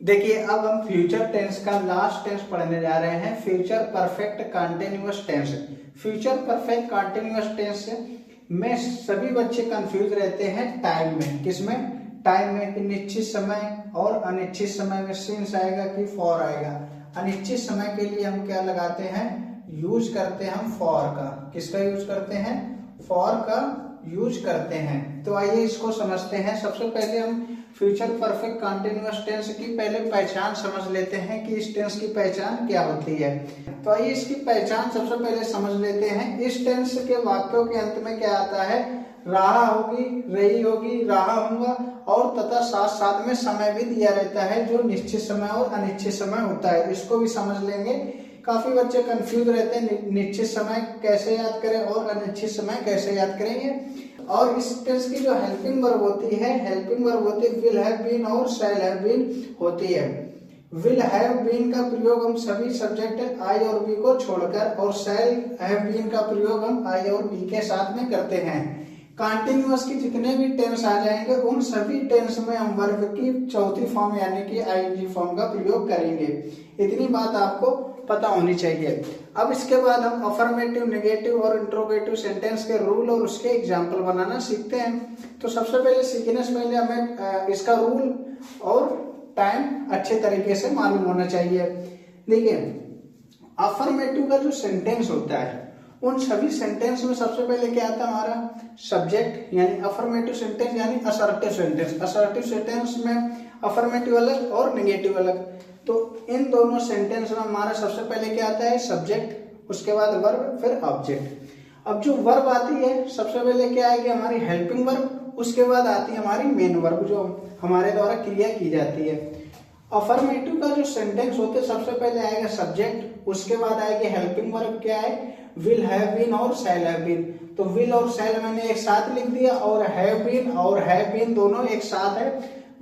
देखिए अब हम फ्यूचर टेंस का लास्ट टेंस पढ़ने जा रहे हैं, future perfect continuous tense. Future perfect continuous tense में सभी बच्चे कंफ्यूज रहते हैं टाइम में। किसमें? टाइम में कि निश्चित समय और अनिश्चित समय में सिंस आएगा कि फॉर आएगा। अनिश्चित समय के लिए हम क्या लगाते हैं? यूज करते हैं हम फॉर का। किसका यूज करते हैं? फॉर का यूज करते हैं। तो आइए इसको समझते हैं। सबसे पहले हम फ्यूचर परफेक्ट कंटिन्यूअस टेंस की पहले पहचान समझ लेते हैं कि इस टेंस की पहचान क्या होती है। तो आइए इसकी पहचान सबसे पहले समझ लेते हैं। इस टेंस के वाक्यों के अंत में क्या आता है? रहा होगी, रही होगी, रहा होगा और तथा साथ साथ में समय भी दिया रहता है जो निश्चित समय और अनिश्चित समय होता है। इसको भी समझ लेंगे। काफी बच्चे कंफ्यूज रहते हैं निश्चित समय कैसे याद करें और अनिश्चित समय कैसे याद करेंगे। और इस टेंस की जो हेल्पिंग वर्ब होती है, हेल्पिंग वर्ब होती है विल हैव बीन और शैल हैव बीन होती है। विल हैव बीन का प्रयोग हम सभी सब्जेक्ट आई और बी को छोड़कर और शैल हैव बीन का प्रयोग हम आई और बी के साथ में करते हैं। कंटिन्यूअस की जितने भी टेंस आ जाएंगे उन सभी टेंस में हम वर्ब की चौथी फॉर्म यानी कि आईएनजी फॉर्म का प्रयोग करेंगे। इतनी बात आपको पता होनी चाहिए। अब इसके बाद हम अफर्मेटिव, नेगेटिव और इंट्रोगेटिव सेंटेंस के रूल और उसके एग्जाम्पल बनाना सीखते हैं। तो सबसे पहले सीखने से पहले हमें इसका रूल और टाइम अच्छे तरीके से मालूम होना चाहिए। देखिए अफर्मेटिव का जो सेंटेंस होता है उन सभी सेंटेंस में सबसे पहले क्या आता है? हमारा सब्जेक्ट यानी अफर्मेटिव सेंटेंस यानी असर्टिव सेंटेंस। असर्टिव सेंटेंस में अफर्मेटिव अलग और नेगेटिव अलग। तो इन दोनों सेंटेंस में हमारा सबसे पहले क्या आता है? सब्जेक्ट, उसके बाद वर्ब, फिर ऑब्जेक्ट। अब जो वर्ब आती है सबसे पहले क्या आएगी? हमारी हेल्पिंग वर्ब, उसके बाद आती है हमारी मेन वर्ब जो हमारे द्वारा क्रिया की जाती है। अफर्मेटिव का जो सेंटेंस होते हैं सबसे पहले आएगा सब्जेक्ट, उसके बाद आएगी हेल्पिंग वर्ब क्या है? विल हैव बीन और शैल हैव बीन। तो विल और शैल मैंने एक साथ लिख दिया और हैव बीन और हैव बीन दोनों एक साथ है,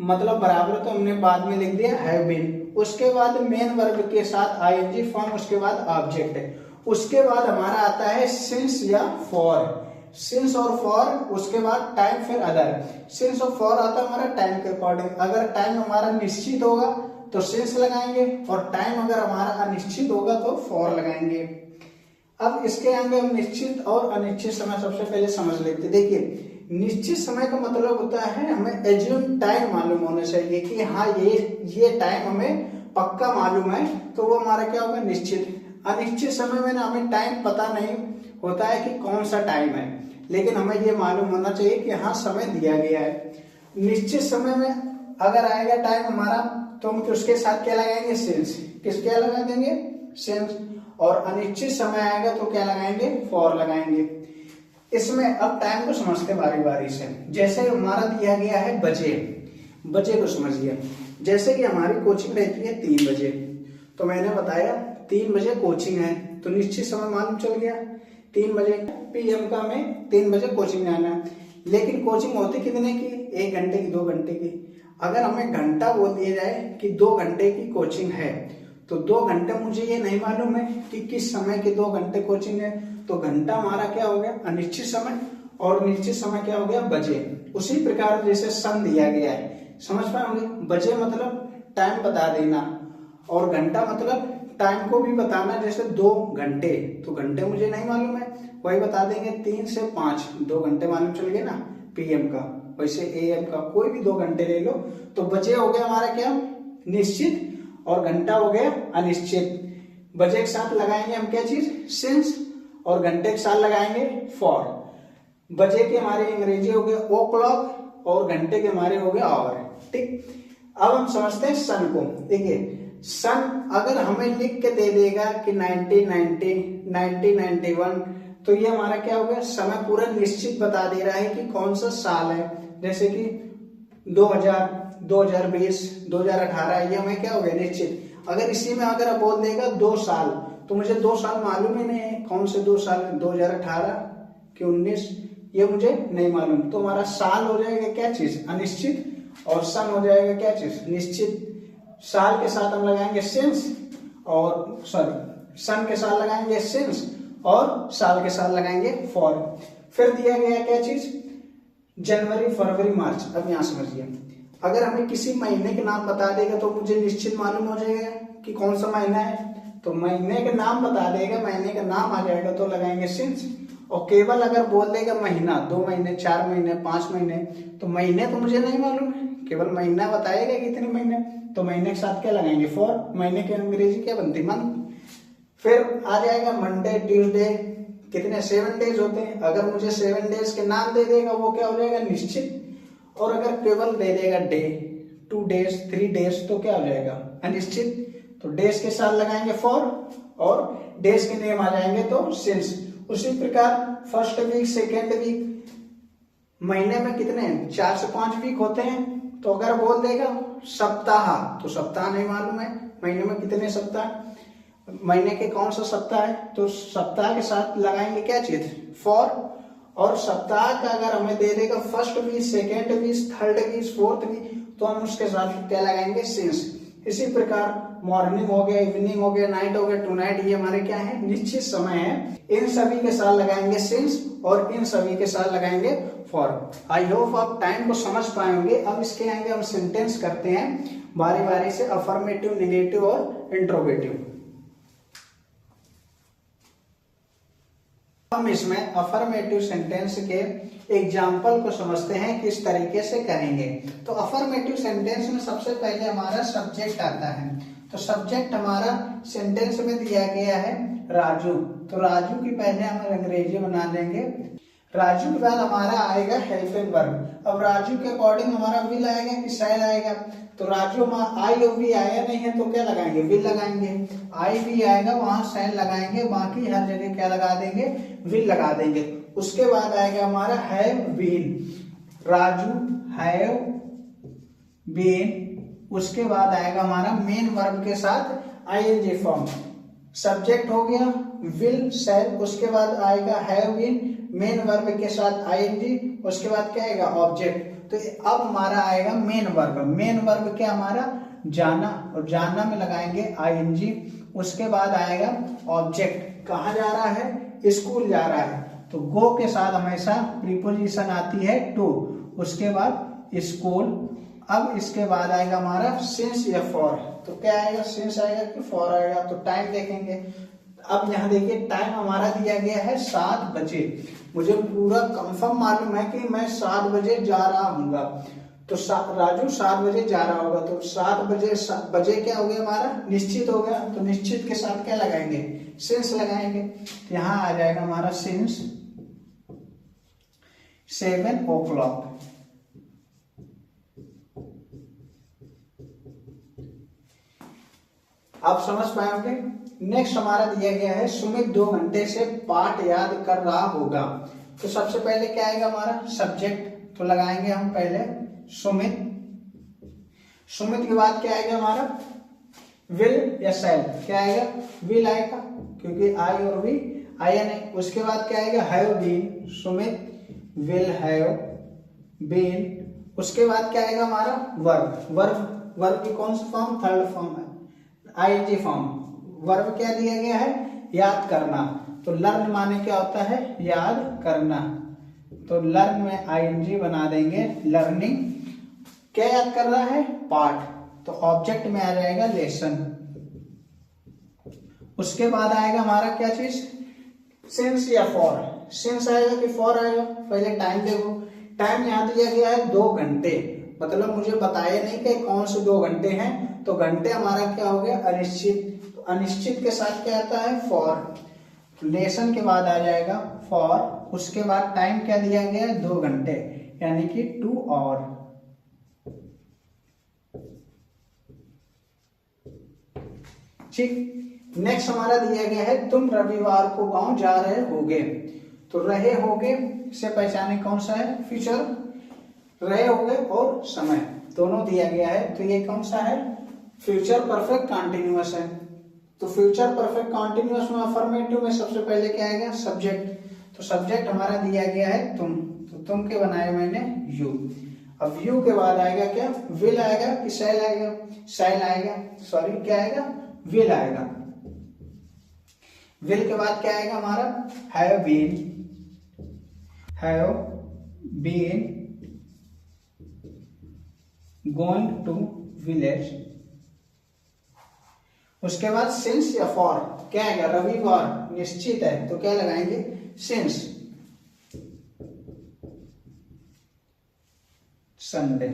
मतलब बराबर, तो हमने बाद में लिख दिया हैव बीन। उसके बाद मेन वर्ब के साथ आईएनजी फॉर्म, उसके बाद ऑब्जेक्ट है। उसके बाद हमारा आता है सिंस या फॉर। सिंस और फॉर, उसके बाद टाइम, फिर अदर। सिंस और फॉर आता है हमारा टाइम के अकॉर्डिंग। अगर टाइम हमारा निश्चित होगा तो सिंस लगाएंगे और टाइम अगर हमारा अनिश्चित होगा तो फॉर लगाएंगे। अब इसके आगे हम निश्चित और अनिश्चित समय सबसे पहले समझ लेते। देखिए निश्चित समय का मतलब होता है हमें एज्यूम टाइम मालूम होना चाहिए कि हाँ ये टाइम हमें पक्का मालूम है, तो वो हमारा क्या होगा? निश्चित। अनिश्चित समय में ना हमें टाइम पता नहीं होता है कि कौन सा टाइम है, लेकिन हमें ये मालूम होना चाहिए कि हाँ समय दिया गया है। निश्चित समय में अगर आएगा टाइम हमारा तो हम उसके साथ क्या लगाएंगे? सिंस। किसके लगा देंगे? सिंस। और अनिश्चित समय आएगा तो क्या लगाएंगे? फॉर लगाएंगे। इसमें अब टाइम को समझते बारी बारी से। जैसे हमारा दिया गया है बजे, बजे को समझिए। जैसे कि हमारी कोचिंग रहती है 3 बजे, तो मैंने बताया 3 बजे कोचिंग है, तो निश्चित समय मालूम चल गया 3 बजे पीएम का हमें 3 बजे कोचिंग जाना है। लेकिन कोचिंग होती कितने की? 1 घंटे की, 2 घंटे की। अगर हमें घंटा बोल दिया जाए कि 2 घंटे की कोचिंग है, तो 2 घंटे मुझे ये नहीं मालूम है कि किस समय की 2 घंटे कोचिंग है, तो घंटा हमारा क्या हो गया? अनिश्चित समय, और निश्चित समय क्या हो गया? बजे। उसी प्रकार जैसे सन दिया गया है, समझ पाओगे? बजे मतलब टाइम बता देना और घंटा मतलब टाइम को भी बताना। जैसे 2 घंटे, तो घंटे मुझे नहीं मालूम है, वही बता देंगे 3 से 5, 2 घंटे मालूम चल गए ना पीएम का। वैसे एएम का कोई भी 2 घंटे ले लो। तो बजे हो गया हमारा क्या? निश्चित, और घंटा हो गया अनिश्चित। बजे के साथ लगाएंगे हम क्या चीज? सिंस, और घंटे के साथ लगाएंगे फॉर। बजे के हमारे अंग्रेजी हो गया ओ क्लॉक और घंटे के हमारे हो गए आवर। ठीक। अब हम समझते हैं सन को। देखिए सन अगर हमें लिख के दे देगा कि 1990, 1991, तो ये हमारा क्या हो गया? समय पूरा निश्चित बता दे रहा है कि कौन सा साल है। जैसे कि 2000, 2020, 2018, ये हमें क्या हो गया? निश्चित। अगर इसी में अगर आप बोल देगा 2 साल, तो मुझे 2 साल मालूम ही नहीं है कौन से 2 साल, 2018 कि 19, ये मुझे नहीं मालूम। तो हमारा साल हो जाएगा क्या चीज? अनिश्चित, और सन हो जाएगा क्या चीज? निश्चित। साल के साथ हम लगाएंगे सिंस, और सॉरी सन के साथ लगाएंगे सिंस, और साल के साथ लगाएंगे फॉर। फिर दिया गया क्या चीज? जनवरी, फरवरी, मार्च। अब यहां समझिए, अगर हमें किसी महीने के नाम बता देगा तो मुझे निश्चित मालूम हो जाएगा कि कौन सा महीना है। तो महीने का नाम बता देगा, महीने का नाम आ जाएगा तो लगाएंगे सिंस। और केवल अगर बोल देगा महीना, 2 महीने, 4 महीने, 5 महीने, तो महीने तो मुझे नहीं मालूम है, केवल महीना बताएगा कितने महीने, तो महीने के साथ क्या लगाएंगे फॉर। महीने की अंग्रेजी क्या बनती मंथ। फिर आ जाएगा मंडे, ट्यूसडे, कितने 7 डेज होते हैं। अगर मुझे 7 डेज के नाम दे देगा वो क्या हो जाएगा निश्चित। और अगर केवल दे देगा डे, 2 डेज, 3 डेज, तो क्या हो जाएगा अनिश्चित। तो डेज के साथ लगाएंगे फॉर और डेज के नेम आ जाएंगे तो सिंस। उसी प्रकार फर्स्ट वीक, सेकेंड वीक, महीने में कितने 4 से 5 वीक होते हैं। तो अगर बोल देगा सप्ताह, तो सप्ताह नहीं मालूम है महीने में कितने सप्ताह, महीने के कौन सा सप्ताह है, तो सप्ताह के साथ लगाएंगे क्या चीज फॉर। और सप्ताह का अगर हमें दे देगा first week, second week, third week, fourth week, तो हम उसके साथ क्या लगाएंगे सिंस। इसी प्रकार मॉर्निंग हो गया, इवनिंग हो गया, नाइट हो गया, टू नाइट, ये हमारे क्या है निश्चित समय है। इन सभी के साथ लगाएंगे सिंस और इन सभी के साथ लगाएंगे फॉर। आई होप आप टाइम को समझ पाएंगे। अब इसके आगे हम सेंटेंस करते हैं बारी बारी से, अफर्मेटिव, नेगेटिव और इंट्रोगेटिव। हम इसमें अफर्मेटिव सेंटेंस के एग्जाम्पल को समझते हैं किस तरीके से करेंगे। तो अफर्मेटिव सेंटेंस में सबसे पहले हमारा सब्जेक्ट आता है। तो सब्जेक्ट हमारा सेंटेंस में दिया गया है राजू। तो राजू की पहले हम अंग्रेजी बना लेंगे। राजू के बाद हमारा आएगा हेल्पिंग वर्ब। अब राजू के अकॉर्डिंग हमारा विल आएगा कि शैल आएगा। तो राजू आई और वी आया नहीं है तो क्या लगाएंगे विल लगाएंगे। आई भी आएगा वहां शैल लगाएंगे, बाकी हर जगह क्या लगा देंगे विल लगा देंगे। उसके बाद आएगा हमारा have been. Raju have been. उसके बाद आएगा हमारा मेन वर्ब के साथ आईएनजी फॉर्म। सब्जेक्ट हो गया विल शैल, उसके बाद आएगा हैव बीन, मेन वर्ब के साथ आईएनजी, उसके बाद क्या आएगा ऑब्जेक्ट। तो अब हमारा आएगा मेन वर्ब। मेन वर्ब क्या हमारा जाना, और जाना में लगाएंगे आईएनजी। उसके बाद आएगा ऑब्जेक्ट, कहाँ जा रहा है स्कूल जा रहा है, तो गो के साथ हमेशा प्रीपोजिशन आती है टू। उसके बाद स्कूल। अब इसके बाद आएगा हमारा सिंस या फॉर। तो क्या आएगा सिंस आएगा कि फॉर आएगा। तो टाइम देखेंगे। अब यहाँ देखिए टाइम हमारा दिया गया है 7 बजे। मुझे पूरा कंफर्म मालूम है कि मैं 7 बजे जा रहा हूँगा। तो राजू 7 बजे जा रहा होगा। तो 7 बजे क्या हो गया हमारा निश्चित हो गया। तो निश्चित के साथ क्या लगाएंगे सिंस लगाएंगे। तो यहाँ आ जाएगा हमारा सिंस 7 o'clock। आप समझ पाएंगे। नेक्स्ट हमारा दिया गया है सुमित 2 घंटे से पाठ याद कर रहा होगा। तो सबसे पहले क्या आएगा हमारा सब्जेक्ट, तो लगाएंगे हम पहले सुमित। सुमित के बाद क्या आएगा हमारा विल या शैल। क्या आएगा विल आएगा क्योंकि आई और वी आया नहीं। उसके बाद क्या आएगा have been. Sumit will have been. उसके बाद क्या आएगा हमारा वर्ब की कौन सा फॉर्म थर्ड फॉर्म है आईएनजी फॉर्म। वर्ब क्या दिया गया है याद करना। तो लर्न माने क्या होता है याद करना। तो लर्न में आईएनजी बना देंगे लर्निंग। क्या याद कर रहा है पाठ। तो ऑब्जेक्ट में आ जाएगा लेसन। उसके बाद आएगा हमारा क्या चीज सिंस या फॉर। सिंस आएगा कि फॉर आएगा। पहले टाइम देखो। टाइम यहाँ दिया गया है 2 घंटे। मतलब मुझे बताया नहीं कि कौन से 2 घंटे हैं। तो घंटे हमारा क्या हो गया अनिश्चित। तो अनिश्चित के साथ क्या आता है फॉर। लेसन के बाद आ जाएगा फॉर। उसके बाद टाइम क्या दिया गया है 2 घंटे यानी कि 2 आवर। ठीक। नेक्स्ट हमारा दिया गया है तुम रविवार को गांव जा रहे होगे। तो रहे होगे से पहचाने कौन सा है फ्यूचर। रहे होगे और समय दोनों दिया गया है। तो ये कौन सा है फ्यूचर परफेक्ट कंटिन्यूअस है। तो फ्यूचर परफेक्ट कंटिन्यूअस में अफर्मेटिव में सबसे पहले क्या आएगा सब्जेक्ट। तो सब्जेक्ट हमारा दिया गया है तुम। तो तुम के बनाए मैंने यू। अब यू के बाद आएगा क्या विल आएगा कि शैल आएगा। शैल आएगा सॉरी क्या आएगा विल आएगा। विल के बाद क्या आएगा हमारा have been. Have been going to village. उसके बाद सिंस या फॉर क्या आएगा, रविवार निश्चित है तो क्या लगाएंगे, सिंस। संडे,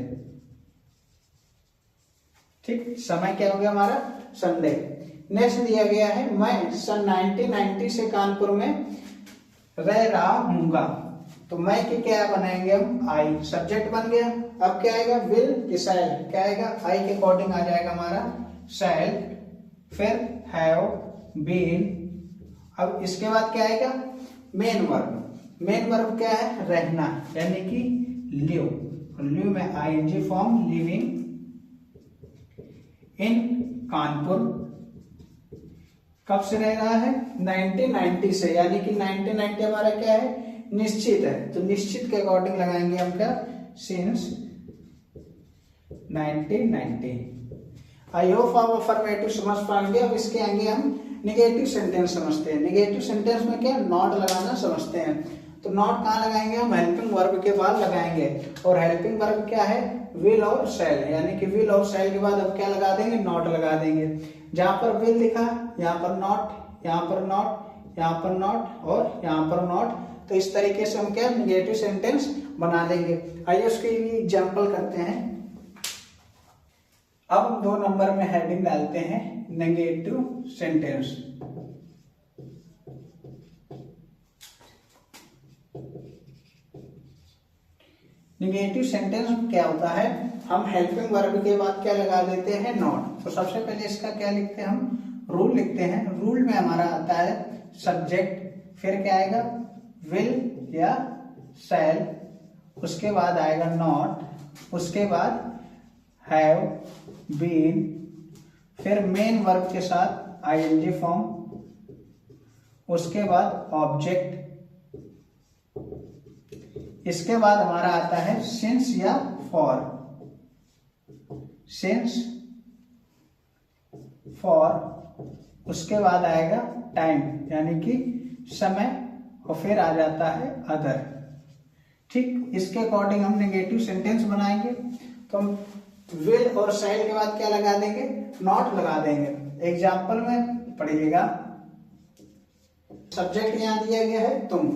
ठीक, समय क्या हो गया हमारा, संडे। नेक्स्ट दिया गया है, मैं सन 1990 से कानपुर में रह रहा हूँगा। तो मैं की क्या बनाएंगे हम, आई, सब्जेक्ट बन गया। अब क्या आएगा, विल की शैल, क्या आएगा, आई के अकॉर्डिंग आ जाएगा हमारा शैल। फिर हैव बीन। अब इसके बाद क्या आएगा, मेन वर्ब। मेन वर्ब क्या है, रहना, यानी कि लिव। लिव में ING form, living in Kanpur. कब से रह रहा है, 1990 से, यानी कि 1990 हमारा क्या है, निश्चित है, तो निश्चित के अकॉर्डिंग लगाएंगे हम क्या, सिंस 1990। आई होप आप अफर्मेटिव समझ पाएंगे। अब इसके आगे हम निगेटिव सेंटेंस समझते हैं। निगेटिव सेंटेंस में क्या, नॉट लगाना समझते हैं। तो नॉट कहाँ लगाएंगे हम, हेल्पिंग वर्ब के बाद लगाएंगे। और हेल्पिंग वर्ब क्या है, विल और शैल, यानी कि विल और शैल के बाद अब क्या लगा देंगे, नॉट लगा देंगे। जहां पर विल लिखा, यहाँ पर नॉट, यहाँ पर नॉट, यहाँ पर नॉट और यहाँ पर नॉट। तो इस तरीके से हम क्या निगेटिव सेंटेंस बना लेंगे। आइए उसके लिए एग्जाम्पल करते हैं। अब हम 2 नंबर में हेडिंग डालते हैं नेगेटिव सेंटेंस। नेगेटिव सेंटेंस क्या होता है, हम हेल्पिंग वर्ब के बाद क्या लगा देते हैं, नॉट। तो सबसे पहले इसका क्या लिखते हैं हम, रूल लिखते हैं। रूल में हमारा आता है सब्जेक्ट, फिर क्या आएगा, विल या शैल, उसके बाद आएगा नॉट, उसके बाद हैव बीन, फिर मेन वर्ब के साथ आईएनजी फॉर्म, उसके बाद ऑब्जेक्ट, इसके बाद हमारा आता है सिंस या फॉर। सिंस, फॉर, उसके बाद आएगा टाइम, यानी कि समय, और फिर आ जाता है अदर। ठीक, इसके अकॉर्डिंग हम नेगेटिव सेंटेंस बनाएंगे। तो हम विल और शैल के बाद क्या लगा देंगे, नॉट लगा देंगे। एग्जाम्पल में पढ़िएगा, सब्जेक्ट यहां दिया गया है तुम,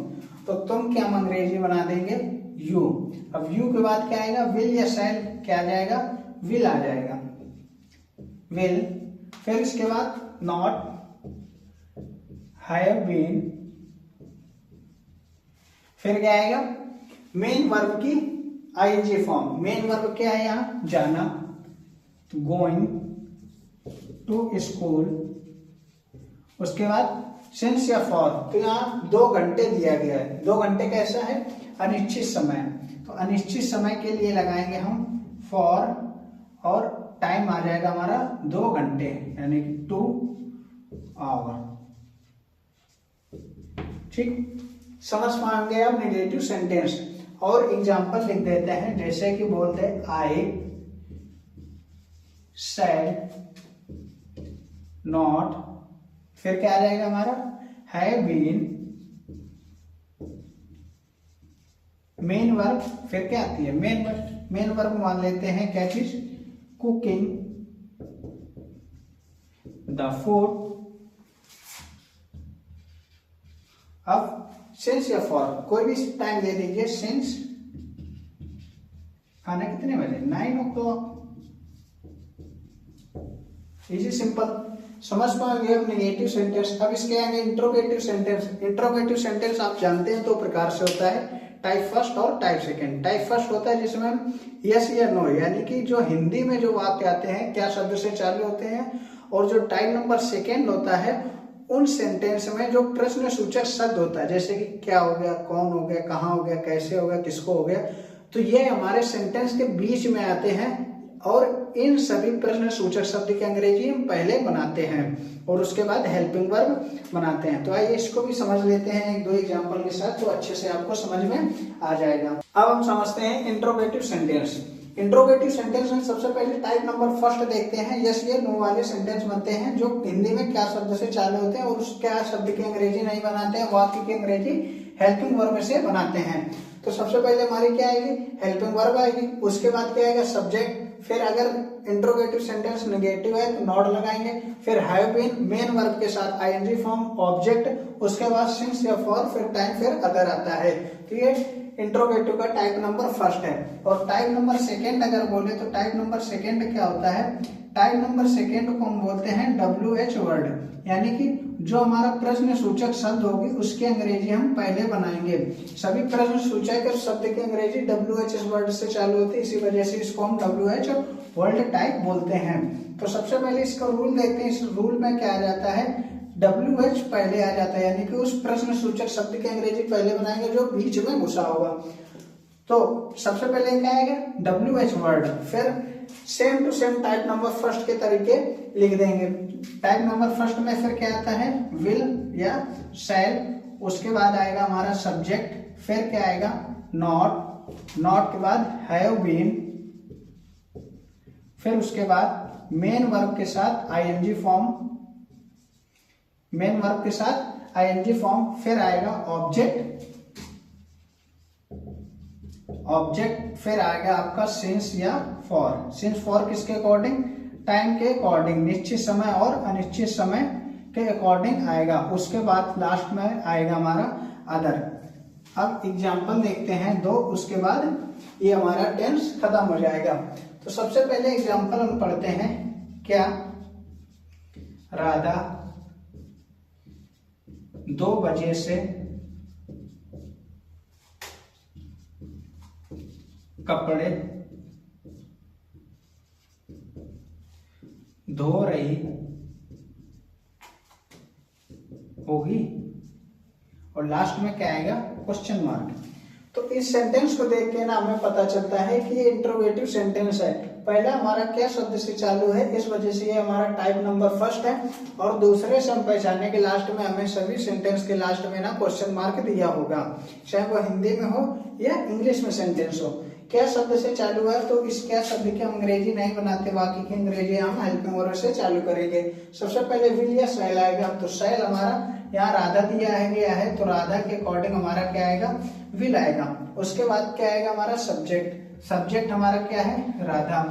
तो तुम क्या हम अंग्रेजी बना देंगे, यू। अब यू के बाद क्या आएगा, विल या शैल, क्या आ जाएगा, विल आ जाएगा, विल। फिर इसके बाद नॉट, हैव बीन, फिर क्या आएगा, मेन वर्ब की आईएनजी फॉर्म। मेन वर्ब क्या है यहां, जाना, तो गोइंग टू स्कूल। उसके बाद सिंस या फॉर, तो यहाँ 2 घंटे दिया गया है। 2 घंटे कैसा है, अनिश्चित समय, तो अनिश्चित समय के लिए लगाएंगे हम फॉर, और टाइम आ जाएगा हमारा 2 घंटे, यानी कि 2 आवर। ठीक, समझ पाएंगे आप नेगेटिव सेंटेंस। और एग्जाम्पल लिख देते हैं, जैसे कि बोलते हैं आई सेड नॉट, फिर क्या आ जाएगा हमारा, हैव बीन, मेन वर्ब, फिर क्या आती है, मेन वर्ब। मेन वर्ब मान लेते हैं क्या चीज, कुकिंग द फूड। अब सिंस या फॉर, कोई भी टाइम दे दीजिए, सिंस, खाना कितने बजे, 9 o'clock। इजी सिंपल, समझ पाओगे अब नेगेटिव सेंटेंस। अब इसके आगे इंट्रोगेटिव सेंटेंस। इंट्रोगेटिव सेंटेंस आप जानते हैं 2 प्रकार से होता है, टाइप फर्स्ट और टाइप सेकंड। टाइप फर्स्ट होता है जिसमें हम यस या नो, यानी कि जो हिंदी में जो वाक्य आते हैं क्या शब्द से चालू होते हैं। और जो टाइप नंबर सेकंड होता है, उन सेंटेंस में जो प्रश्न सूचक शब्द होता है, जैसे कि क्या हो गया, कौन हो गया, कहाँ हो गया, कैसे हो गया, किसको हो गया, तो ये हमारे सेंटेंस के बीच में आते हैं। और इन सभी प्रश्न सूचक शब्द की अंग्रेजी हम पहले बनाते हैं और उसके बाद हेल्पिंग वर्ब बनाते हैं। तो आइए इसको भी समझ लेते हैं 1-2 एग्जांपल के साथ, तो अच्छे से आपको समझ में आ जाएगा। अब हम समझते हैं इंट्रोगेटिव सेंटेंस। इंट्रोगेटिव सेंटेंस में सबसे पहले टाइप नंबर फर्स्ट देखते हैं। यस या नो वाले सेंटेंस बनते हैं जो हिंदी में क्या शब्द से चालू होते हैं और उस क्या शब्द की अंग्रेजी नहीं बनाते हैं, वाक्य की अंग्रेजी हेल्पिंग वर्ब से बनाते हैं। तो सबसे पहले हमारी क्या आएगी, हेल्पिंग वर्ब आएगी। उसके बाद क्या आएगा, सब्जेक्ट, फिर अगर इंट्रोगेटिव सेंटेंस नेगेटिव है तो नॉट लगाएंगे। फिर हैव बीन मेन वर्ब के साथ आईएनजी फॉर्म ऑब्जेक्ट, उसके बाद सिंस या फॉर, फिर टाइम, फिर अदर आता है। तो ये इंट्रोगेटिव का टाइप नंबर फर्स्ट है। और टाइप नंबर सेकेंड अगर बोले तो टाइप नंबर सेकेंड क्या होता है? टाइप नंबर सेकेंड को हम बोलते हैं WH वर्ड, यानी कि जो हमारा प्रश्न सूचक शब्द होगी उसकी अंग्रेजी हम पहले बनाएंगे। सभी प्रश्न सूचक शब्द की अंग्रेजी WH वर्ड से चालू होती है, इसी वजह से इसको हम WH वर्ड टाइप बोलते हैं। तो सबसे पहले इसका रूल देखते हैं। इस रूल में क्या आ जाता है? WH पहले आ जाता है, यानी कि उस प्रश्न सूचक शब्द की अंग्रेजी पहले बनाएंगे जो बीच में घुसा होगा। तो सबसे पहले क्या आएगा? WH word. फिर same to same type number first के तरीके लिख देंगे। टाइप नंबर फर्स्ट में फिर क्या आता है? विल या शैल। उसके बाद आएगा हमारा सब्जेक्ट। फिर क्या आएगा? नॉट। नॉट के बाद हैव बीन। फिर उसके बाद मेन वर्ब के साथ आईएनजी फॉर्म। मेन वर्ब के साथ आईएनजी फॉर्म। फिर आएगा ऑब्जेक्ट। ऑब्जेक्ट। फिर आएगा आपका सिंस या फॉर। सिंस फॉर किसके अकॉर्डिंग? टाइम के अकॉर्डिंग, निश्चित समय और अनिश्चित समय के अकॉर्डिंग आएगा। उसके बाद लास्ट में आएगा हमारा अदर। अब एग्जाम्पल देखते हैं दो, उसके बाद ये हमारा टेंस खत्म हो जाएगा। तो सबसे पहले एग्जाम्पल हम पढ़ते हैं। क्या? राधा 2 बजे से कपड़े धो रही होगी। और लास्ट में क्या आएगा? Question mark. तो इस सेंटेंस को देख के ना हमें पता चलता है कि ये इंट्रोगेटिव सेंटेंस है। पहला हमारा क्या शब्द से चालू है, इस वजह से ये हमारा टाइप नंबर फर्स्ट है। और दूसरे से हम पहचानने के लास्ट में हमें सभी सेंटेंस के लास्ट में ना क्वेश्चन मार्क दिया होगा, चाहे वो हिंदी में हो या इंग्लिश में सेंटेंस हो। क्या शब्द से चालू है तो इस क्या शब्द की हम अंग्रेजी नहीं बनाते, बाकी की अंग्रेजी हम हेल्पिंग वर्ब से चालू करेंगे। सबसे पहले विल या शैल आएगा। तो शैल हमारा यहाँ राधा दिया है गया है, तो राधा के अकॉर्डिंग हमारा क्या आएगा? विल आएगा। उसके बाद क्या आएगा? हमारा सब्जेक्ट। सब्जेक्ट हमारा क्या है? राधा।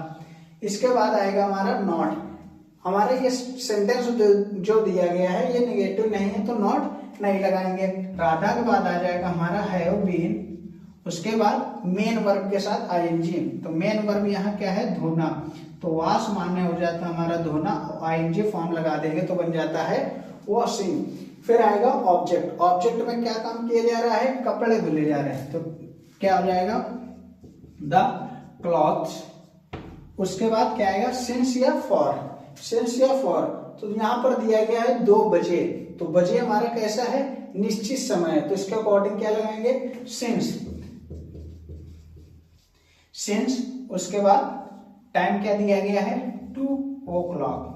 इसके बाद आएगा हमारा नॉट। हमारे ये सेंटेंस जो दिया गया है ये नेगेटिव नहीं है तो नॉट नहीं लगाएंगे। राधा के बाद आ जाएगा हमारा हैव बीन। उसके बाद मेन वर्ब के साथ आईएनजी। तो मेन वर्ब यहाँ क्या है? धोना। तो वाश मान्य हो जाता है हमारा धोना, आईएनजी फॉर्म लगा देंगे तो बन जाता है वॉशिंग। फिर आएगा ऑब्जेक्ट। ऑब्जेक्ट में क्या काम किया जा रहा है? कपड़े धुले जा रहे हैं, तो क्या हो जाएगा? The clothes. उसके बाद क्या आएगा? सिंस या फॉर। सिंस या फॉर। तो यहाँ पर दिया गया है 2 बजे, तो बजे हमारा कैसा है? निश्चित समय है, तो इसके अकॉर्डिंग क्या लगाएंगे? सिंस। सिंस। उसके बाद टाइम क्या दिया गया है? 2 o'clock।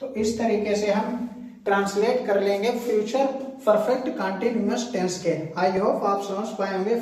तो इस तरीके से हम ट्रांसलेट कर लेंगे फ्यूचर परफेक्ट कंटिन्यूअस टेंस के। आई होप आप समझ पाए होंगे।